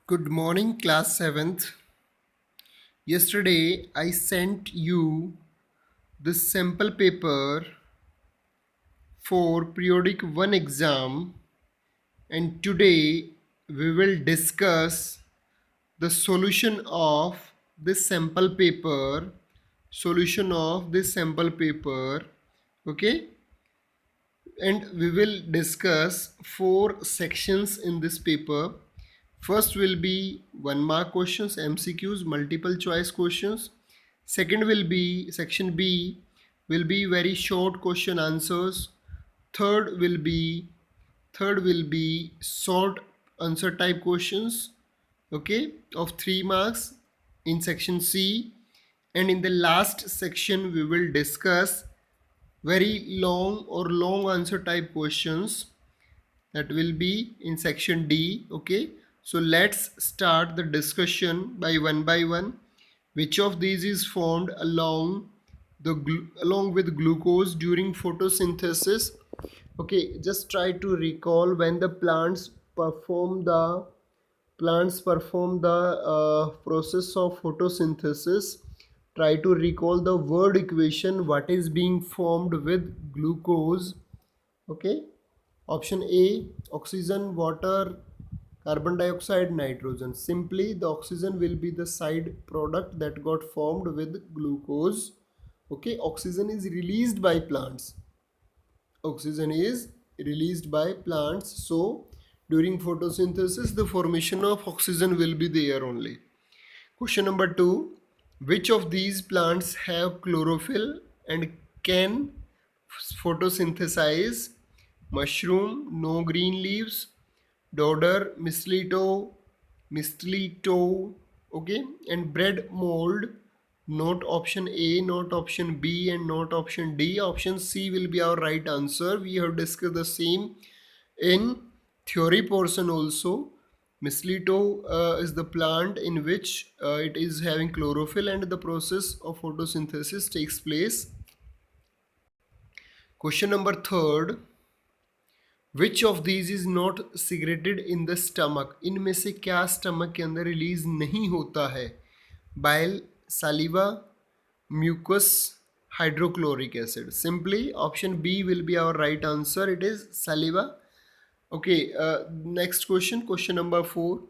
Good morning, class 7th. Yesterday, I sent you this sample paper for periodic 1 exam, and today we will discuss the solution of this sample paper. Okay, and we will discuss four sections in this paper. First will be 1 mark questions, MCQs, multiple choice questions. Second will be section B, will be very short question answers. Third will be third will be short answer type questions, okay, of 3 marks in section C. And in the last section we will discuss very long or long answer type questions that will be in section D. Okay, so let's start the discussion by one. Which of these is formed along with glucose during photosynthesis? Okay, just try to recall when the plants perform the process of photosynthesis. Try to recall the word equation, what is being formed with glucose. Okay, option A, oxygen, water, carbon dioxide, nitrogen. Simply the oxygen will be the side product that got formed with glucose. Okay, oxygen is released by plants. So during photosynthesis the formation of oxygen will be there only. Question number 2, which of these plants have chlorophyll and can photosynthesize? Mushroom, no green leaves, dodder, mistletoe, okay, and bread mold. Not option A, not option B, and not option D. Option C will be our right answer. We have discussed the same in theory portion also. Mistletoe is the plant in which it is having chlorophyll and the process of photosynthesis takes place. Question number 3, which of these is not secreted in the stomach? इनमें से क्या stomach के अंदर release नहीं होता है? Bile, saliva, mucus, hydrochloric acid. Simply option B will be our right answer. It is saliva. Okay, next question number 4.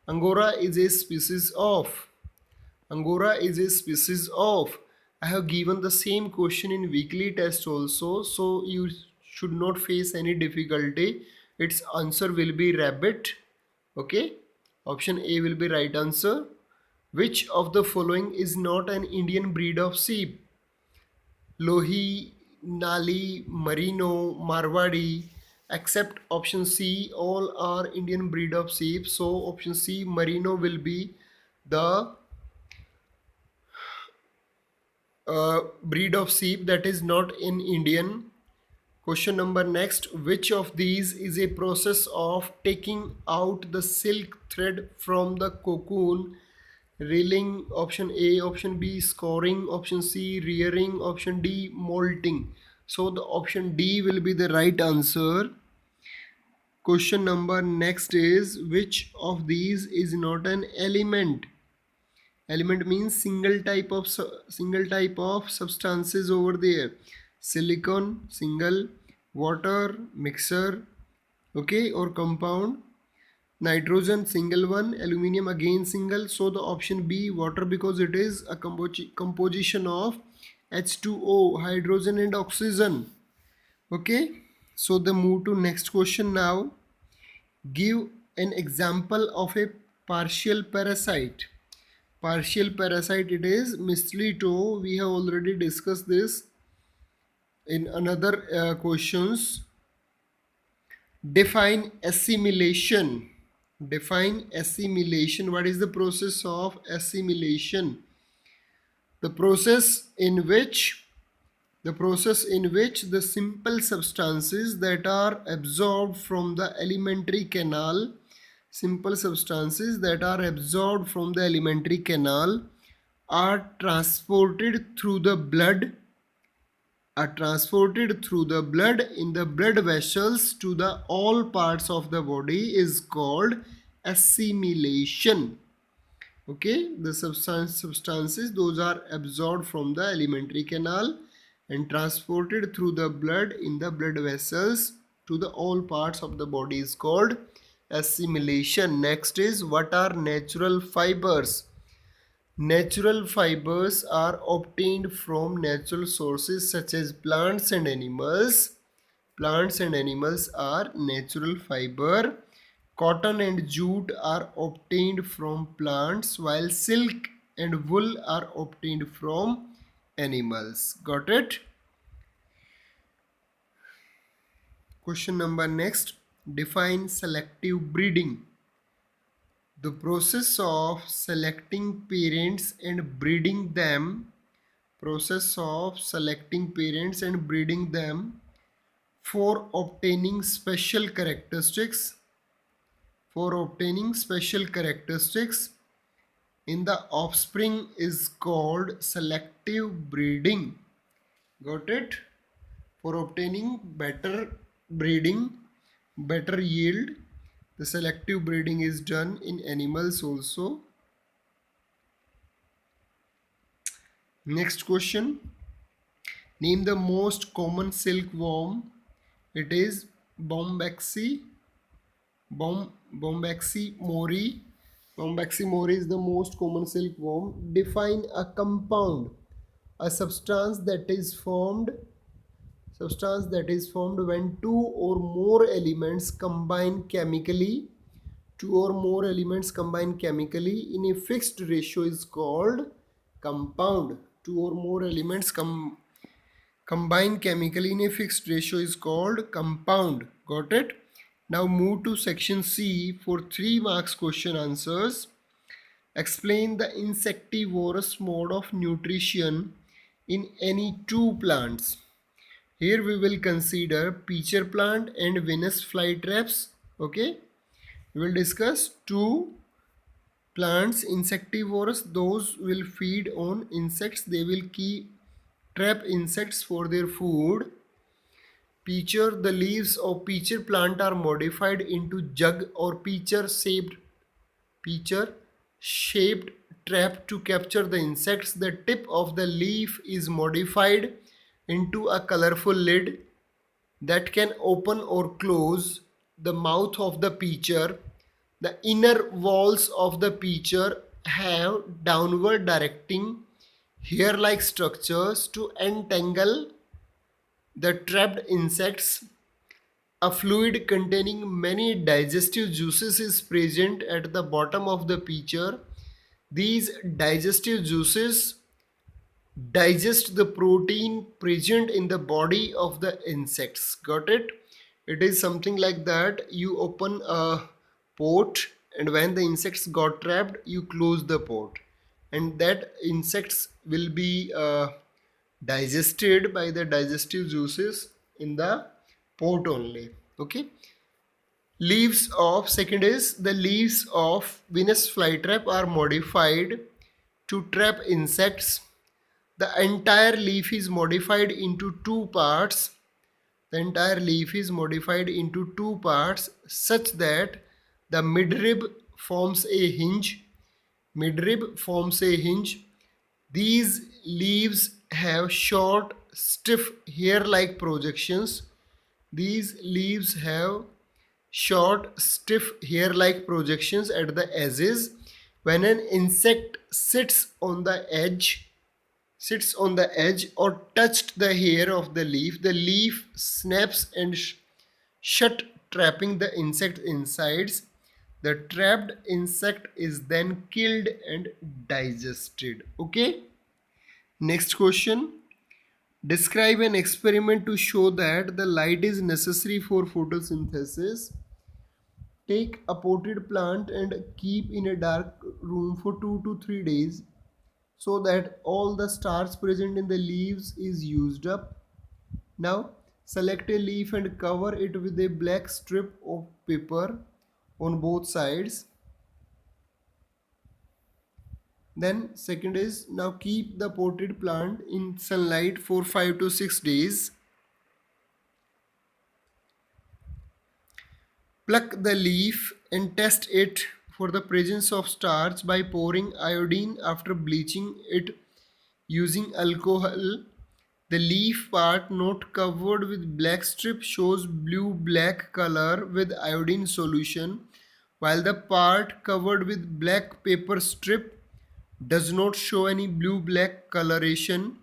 Angora is a species of. Angora is a species of. I have given the same question in weekly test also, so you should not face any difficulty. Its answer will be rabbit. Okay, option A will be right answer. Which of the following is not an Indian breed of sheep? Lohi, Nali, Merino, Marwadi. Except option C, all are Indian breed of sheep. So option C, Merino, will be the breed of sheep that is not in Indian. Question number next, which of these is a process of taking out the silk thread from the cocoon? Reeling, option A, option B, scoring, option C, rearing, option D, molting. So the option D will be the right answer. Question number next is, which of these is not an element? Element means single type of substances over there. Silicon single, water mixer, okay, or compound. Nitrogen single one, aluminium again single. So the option B, water, because it is a composition of H2O, hydrogen and oxygen. Okay, so the move to next question now. Give an example of a partial parasite. Partial parasite, it is mistletoe. We have already discussed this in another questions. Define assimilation. Define assimilation. What is the process of assimilation? The process in which the simple substances that are absorbed from the alimentary canal, are transported through the blood in the blood vessels to the all parts of the body is called assimilation. Okay, the substances those are absorbed from the alimentary canal and transported through the blood in the blood vessels to the all parts of the body is called assimilation. Next is, what are natural fibers? Natural fibers are obtained from natural sources such as plants and animals. Plants and animals are natural fiber. Cotton and jute are obtained from plants, while silk and wool are obtained from animals. Got it? Question number next. Define selective breeding. The process of selecting parents and breeding them. Process of selecting parents and breeding them for obtaining special characteristics. For obtaining special characteristics in the offspring is called selective breeding. Got it? For obtaining better breeding, better yield, the selective breeding is done in animals also. Next question. Name the most common silkworm. It is Bombyx mori. Bombyx mori is the most common silkworm. Define a compound. A substance that is formed when two or more elements combine chemically. Two or more elements combine chemically in a fixed ratio is called compound. Two or more elements combine chemically in a fixed ratio is called compound. Got it? Now move to section C for 3 marks question answers. Explain the insectivorous mode of nutrition in any two plants. Here we will consider pitcher plant and Venus flytraps. Okay, we will discuss two plants insectivorous. Those will feed on insects. They will trap insects for their food. Pitcher, the leaves of pitcher plant are modified into jug or pitcher shaped trap to capture the insects. The tip of the leaf is modified into a colorful lid that can open or close the mouth of the pitcher. The inner walls of the pitcher have downward directing hair-like structures to entangle the trapped insects. A fluid containing many digestive juices is present at the bottom of the pitcher. These digestive juices digest the protein present in the body of the insects. Got it? It is something like that. You open a pot, and when the insects got trapped, you close the pot, and that insects will be digested by the digestive juices in the pot only. Okay. Second is, the leaves of Venus flytrap are modified to trap insects. The entire leaf is modified into two parts. The entire leaf is modified into two parts such that the midrib forms a hinge. Midrib forms a hinge. These leaves have short, stiff hair-like projections. These leaves have short, stiff hair-like projections at the edges. When an insect sits on the edge or touched the hair of the leaf snaps and shut, trapping the insect insides. The trapped insect is then killed and digested. Okay. Next question. Describe an experiment to show that the light is necessary for photosynthesis. Take a potted plant and keep in a dark room for 2 to 3 days so that all the starch present in the leaves is used up. Now select a leaf and cover it with a black strip of paper on both sides. Then second is, now keep the potted plant in sunlight for 5 to 6 days. Pluck the leaf and test it for the presence of starch by pouring iodine after bleaching it using alcohol. The leaf part not covered with black strip shows blue-black color with iodine solution, while the part covered with black paper strip does not show any blue-black coloration.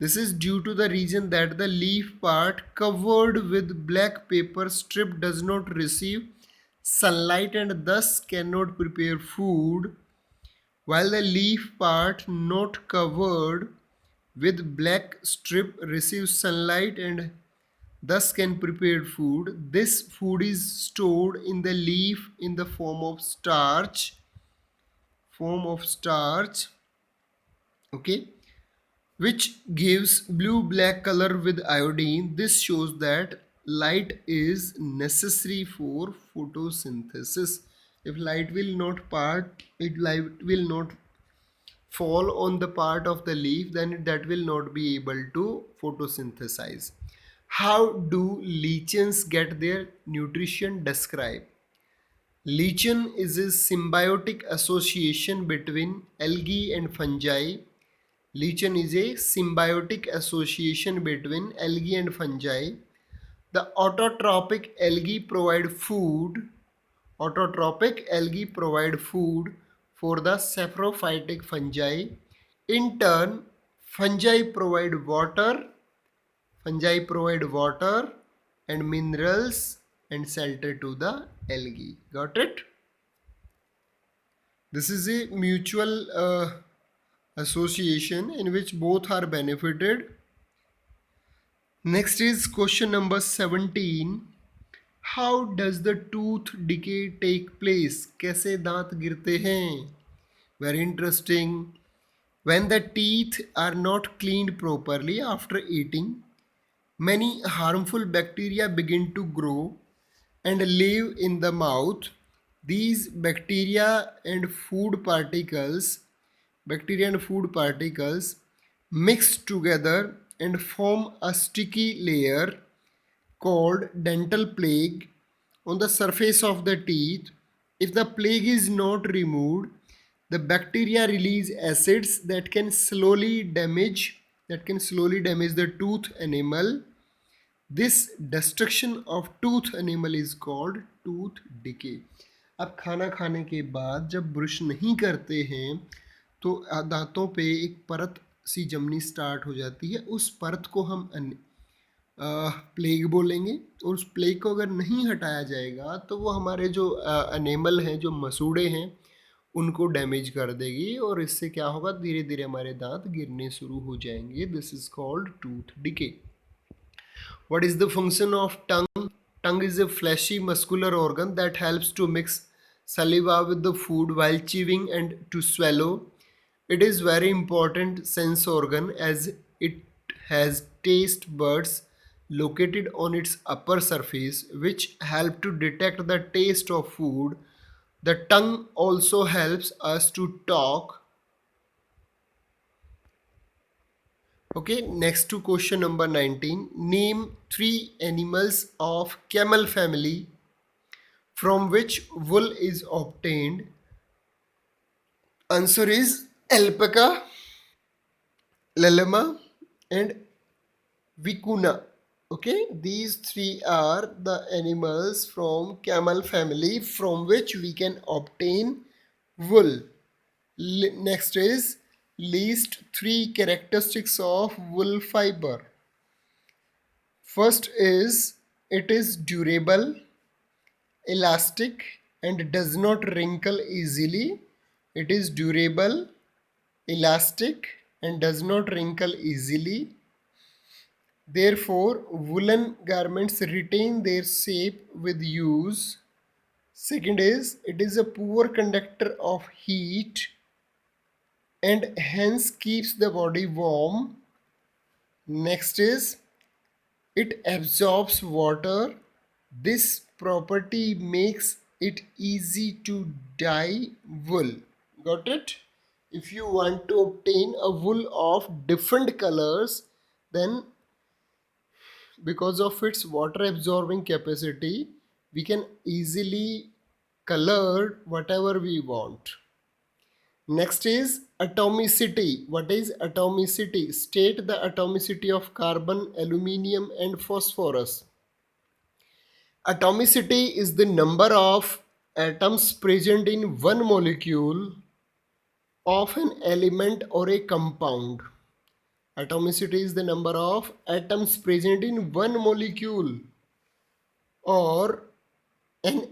This is due to the reason that the leaf part covered with black paper strip does not receive sunlight and thus cannot prepare food, while the leaf part not covered with black strip receives sunlight and thus can prepare food. This food is stored in the leaf in the form of starch, okay, which gives blue black color with iodine. This shows that light is necessary for photosynthesis. If light will not part, it light will not fall on the part of the leaf, then that will not be able to photosynthesize. How do lichens get their nutrition? Describe. Lichen is a symbiotic association between algae and fungi. Lichen is a symbiotic association between algae and fungi. The autotrophic algae provide food. Autotrophic algae provide food for the saprophytic fungi. In turn, fungi provide water. Fungi provide water and minerals and shelter to the algae. Got it? This is a mutual association in which both are benefited. Next is question number 17. How does the tooth decay take place? कैसे दांत गिरते हैं? Very interesting. When the teeth are not cleaned properly after eating, many harmful bacteria begin to grow and live in the mouth. These bacteria and food particles mix together and form a sticky layer called dental plaque on the surface of the teeth. If the plaque is not removed, the bacteria release acids that can slowly damage the tooth enamel. This destruction of tooth enamel is called tooth decay. अब खाना खाने के बाद जब brush नहीं करते हैं तो दांतों पे एक परत सी जमनी स्टार्ट हो जाती है. उस परत को हम प्लेग बोलेंगे. और उस प्लेग को अगर नहीं हटाया जाएगा तो वो हमारे जो एनेमल हैं, जो मसूड़े हैं, उनको डैमेज कर देगी और इससे क्या होगा, धीरे धीरे हमारे दांत गिरने शुरू हो जाएंगे. This is called tooth decay. What is the function of tongue? Tongue is a fleshy muscular organ that helps to mix saliva with the food while chewing and to swallow. It is very important sense organ as it has taste buds located on its upper surface which help to detect the taste of food. The tongue also helps us to talk. Okay, next to question number 19. Name 3 animals of camel family from which wool is obtained. Answer is alpaca, llama and vicuna. Okay, these 3 are the animals from camel family from which we can obtain wool. Next is list 3 characteristics of wool fiber. First is it is durable, elastic and does not wrinkle easily. It is durable, elastic and does not wrinkle easily. Therefore, woolen garments retain their shape with use. Second is it is a poor conductor of heat and hence keeps the body warm. Next is it absorbs water. This property makes it easy to dye wool. Got it? If you want to obtain a wool of different colors, then because of its water absorbing capacity, We can easily color whatever we want. Next is atomicity. What is atomicity? State the atomicity of carbon, aluminium, and phosphorus. Atomicity is the number of atoms present in one molecule of an element or a compound. Atomicity is the number of atoms present in one molecule or an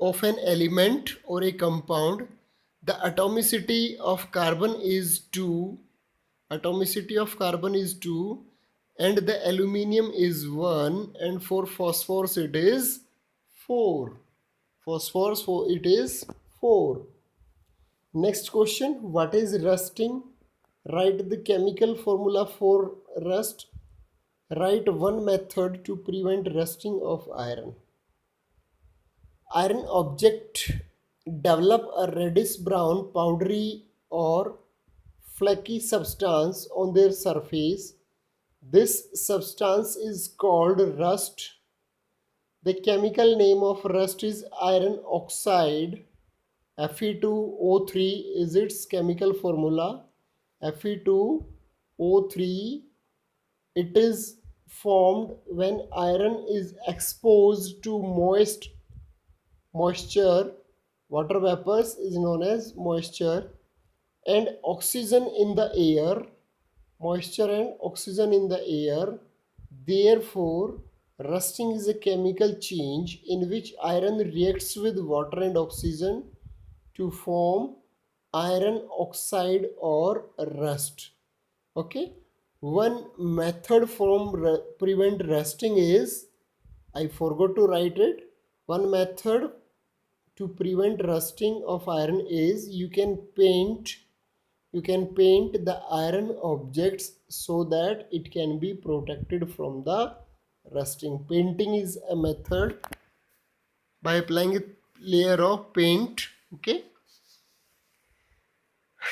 of an element or a compound. The atomicity of carbon is 2. Atomicity of carbon is 2 and the aluminium is 1, and for phosphorus it is 4. Phosphorus for it is 4. Next question, what is rusting? Write the chemical formula for rust. Write one method to prevent rusting of iron. Iron object develop a reddish brown powdery or flaky substance on their surface. This substance is called rust. The chemical name of rust is iron oxide. Fe2O3 is its chemical formula. Fe2O3. It is formed when iron is exposed to moisture. Water vapors is known as moisture and oxygen in the air. Moisture and oxygen in the air. Therefore, rusting is a chemical change in which iron reacts with water and oxygen to form iron oxide or rust. Okay. One method from prevent rusting is, I forgot to write it. One method to prevent rusting of iron is you can paint the iron objects so that it can be protected from the rusting. Painting is a method by applying a layer of paint. Okay.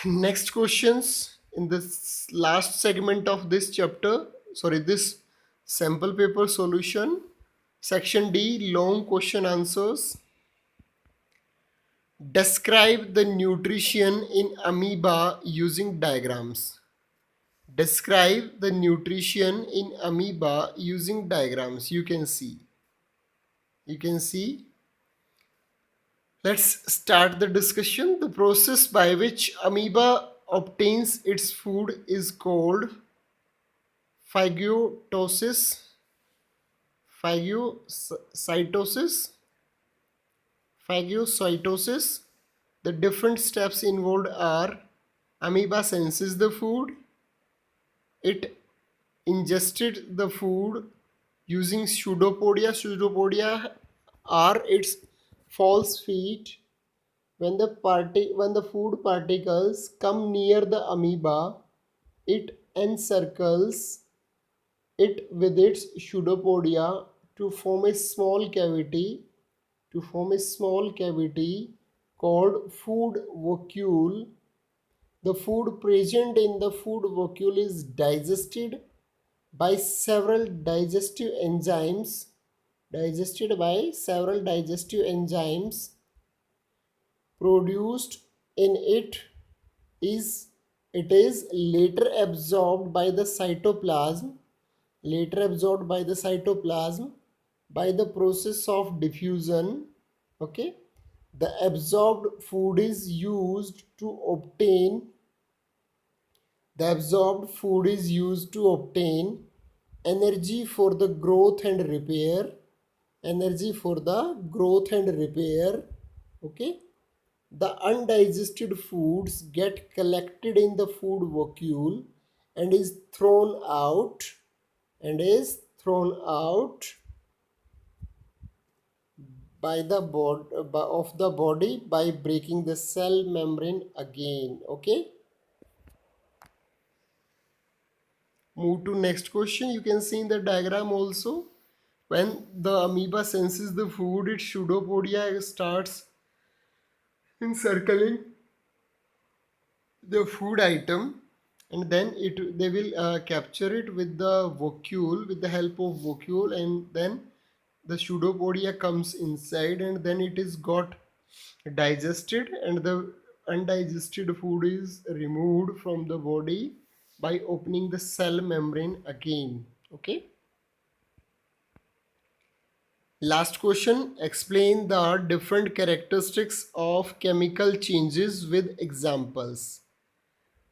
Next questions in this last segment of this chapter, this sample paper solution. Section D, long question answers. Describe the nutrition in amoeba using diagrams. Describe the nutrition in amoeba using diagrams. You can see. Let's start the discussion. The process by which amoeba obtains its food is called phagocytosis. Phagocytosis. The different steps involved are: amoeba senses the food, it ingested the food using pseudopodia. Pseudopodia are its false feet. When the food particles come near the amoeba, it encircles it with its pseudopodia to form a small cavity called food vacuole. The food present in the food vacuole is digested by several digestive enzymes. Produced in it is later absorbed by the cytoplasm by the process of diffusion. Okay, the absorbed food is used to obtain energy for the growth and repair. Okay, the undigested foods get collected in the food vacuole and is thrown out by the body by breaking the cell membrane again. Okay, move to next question. You can see in the diagram also, when the amoeba senses the food, its pseudopodia starts encircling the food item, and then they will capture it with the help of vacuole, and then the pseudopodia comes inside, and then it is got digested, and the undigested food is removed from the body by opening the cell membrane again. Okay. Last question, explain the different characteristics of chemical changes with examples.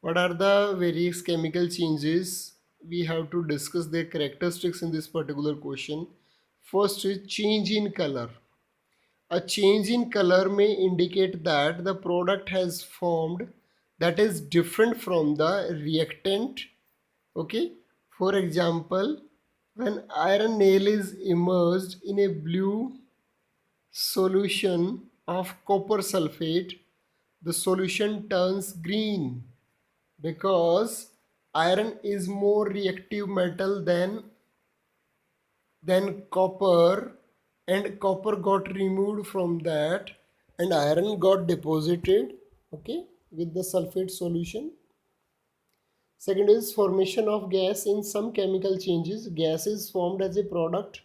What are the various chemical changes? We have to discuss their characteristics in this particular question. First is change in color. A change in color may indicate that the product has formed that is different from the reactant. Okay. For example, when iron nail is immersed in a blue solution of copper sulfate, the solution turns green because iron is more reactive metal than copper, and copper got removed from that and iron got deposited, okay, with the sulfate solution. Second is formation of gas. In some chemical changes, gas is formed as a product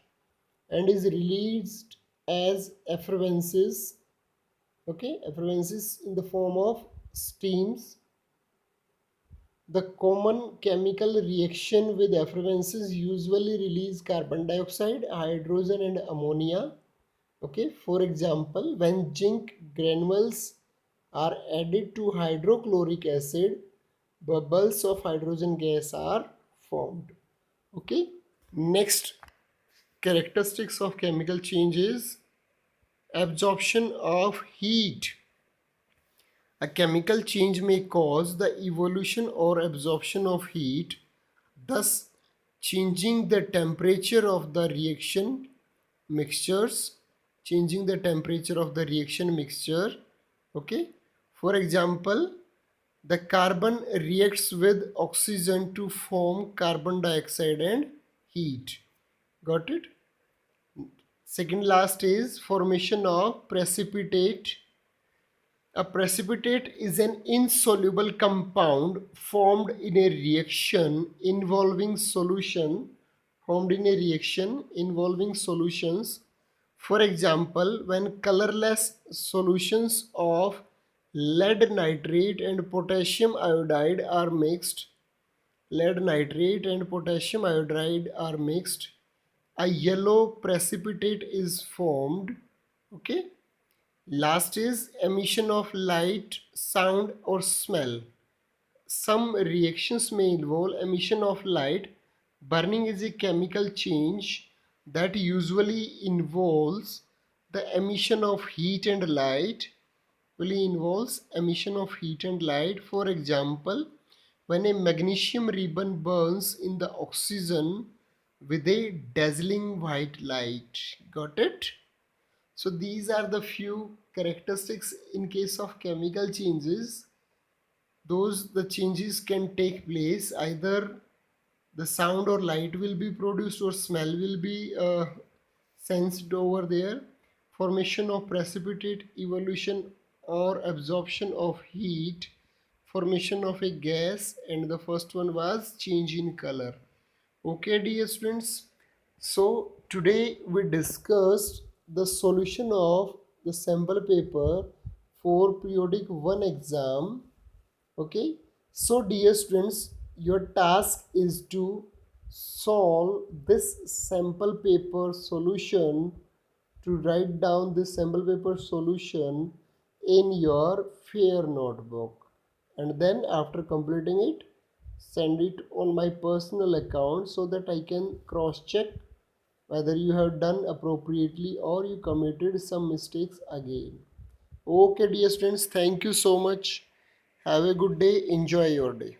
and is released as effervescences, okay, effervescences in the form of steams. The common chemical reaction with effervescences usually release carbon dioxide, hydrogen and ammonia. Okay, for example, when zinc granules are added to hydrochloric acid, bubbles of hydrogen gas are formed. Okay, next characteristics of chemical changes, absorption of heat. A chemical change may cause the evolution or absorption of heat, thus changing the temperature of the reaction mixtures, changing the temperature of the reaction mixture. Okay, for example, the carbon reacts with oxygen to form carbon dioxide and heat. Got it? Second last is formation of precipitate. A precipitate is an insoluble compound formed in a reaction involving solutions. For example, when colorless solutions of lead nitrate and potassium iodide are mixed, a yellow precipitate is formed. Okay. Last is emission of light, sound or smell. Some reactions may involve emission of light. Burning is a chemical change that usually involves the emission of heat and light. For example, when a magnesium ribbon burns in the oxygen with a dazzling white light. Got it? So these are the few characteristics in case of chemical changes. Those the changes can take place, either the sound or light will be produced or smell will be sensed over there. Formation of precipitate, evolution or absorption of heat, formation of a gas, and the first one was change in color. Okay, dear students. So today we discussed the solution of the sample paper for periodic 1 exam. Okay. So dear students, your task is to solve this sample paper solution, to write down this sample paper solution in your fair notebook, and then after completing it, send it on my personal account so that I can cross check whether you have done appropriately or you committed some mistakes again. Okay, dear students, thank you so much. Have a good day. Enjoy your day.